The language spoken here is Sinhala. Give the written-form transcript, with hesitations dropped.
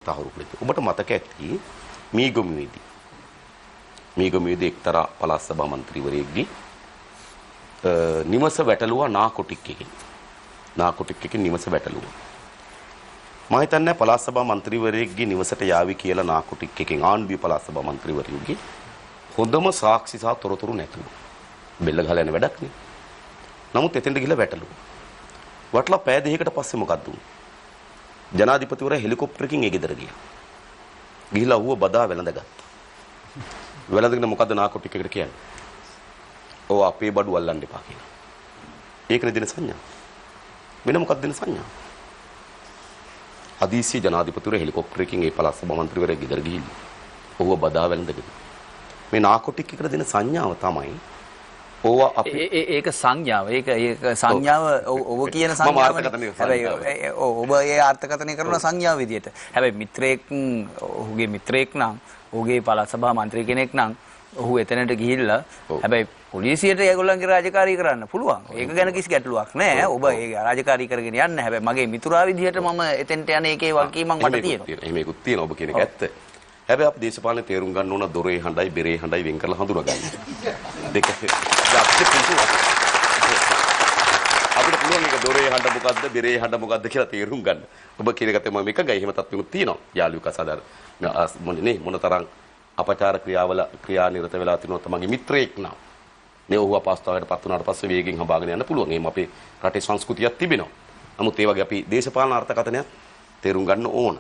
තහවුරු කළේ. ඔබට මතක ඇති මීගොමුවේදී එක්තරා පළාත් සභා මන්ත්‍රීවරයෙක්ගේ නිවස වැටලුවා නාකොටික් එකකින් නිවස වැටලුවා. මම හිතන්නේ පළාත් සභා මන්ත්‍රීවරයෙක්ගේ නිවසට යාවි කියලා නාකොටික් එකකින් ආණ්ඩුවේ පළාත් සභා මන්ත්‍රීවරයෙකුගේ හොඳම සාක්ෂි සහ තොරතුරු නැතුව බෙල්ල ගහලා යන වැඩක් නේ. නමුත් එතෙන්ට ගිහලා වැටලුවා. වටලා පෑ දෙකකට පස්සේ මොකද්ද උනේ? ජනාධිපතිවරයා හෙලිකොප්ටරකින් ඒ ගෙදර ගියා. ගිහිලා ඌව බදා වැළඳගත්තා. වැළඳගෙන මොකද්ද නාකොටික් එකට කියන්නේ? ඔව් අපේ බඩු අල්ලන්න එපා කියලා. ඒකනේ දෙන සංඥා. වෙන මොකක්ද දෙන සංඥා? අදීසිය ජනාධිපතිවරයා හෙලිකොප්ටරකින් ඒ පළාත් සභා මන්ත්‍රීවරයා ගෙදර ගිහිල්ලා ඌව බදා වැළඳගෙන මේ නාකොටික් එකට දෙන සංඥාව තමයි ඕවා අපි ඒක සංඥාව. ඒක සංඥාව ඔබ කියන සංඥාව. හැබැයි ඔබ ඒ අර්ථකථනය කරන සංඥාව විදියට. හැබැයි මිත්‍රයෙක් ඔහුගේ මිත්‍රයෙක් නම් ඔහුගේ පළාත් සභා මන්ත්‍රී කෙනෙක් නම් ඔහු එතනට ගිහිල්ලා හැබැයි පොලිසියට ඒගොල්ලන්ගේ රාජකාරී කරන්න පුළුවන්. ඒක ගැන කිසි ගැටලුවක් නැහැ. ඔබ ඒ රාජකාරී කරගෙන යන්න. හැබැයි මගේ මිතුරා විදියට මම එතෙන්ට යන එකේ වගකීමක් මට තියෙනවා. එහෙම ඒකුත් තියෙනවා. ඔබ කියන එක ඇත්ත. හැබැයි අපි දේශපාලනේ තේරුම් ගන්න ඕන දොරේ හඬයි බෙරේ හඬයි වෙන් කරලා හඳුනා ගන්න. දෙක අපිට පුළුවන් එක දොරේ හඬ මොකද්ද බෙරේ හඬ මොකද්ද කියලා තේරුම් ගන්න. ඔබ කියන එකට මම එකගයි එහෙම තත්ත්වෙකුත් තියෙනවා. යාළුවෙක් අසාදාර මොනතරම් අපචාර ක්‍රියා නිරත වෙලා තිනොත් තමන්ගේ මිත්‍රයෙක් නම් නේ ඔහු අපස්ථාවකට පත් වුණාට පස්සේ වේගෙන් හඹාගෙන යන්න පුළුවන්. එහෙම අපේ රටේ සංස්කෘතියක් තිබෙනවා. නමුත් ඒ වගේ අපි දේශපාලන අර්ථකථනයක් තේරුම් ගන්න ඕන.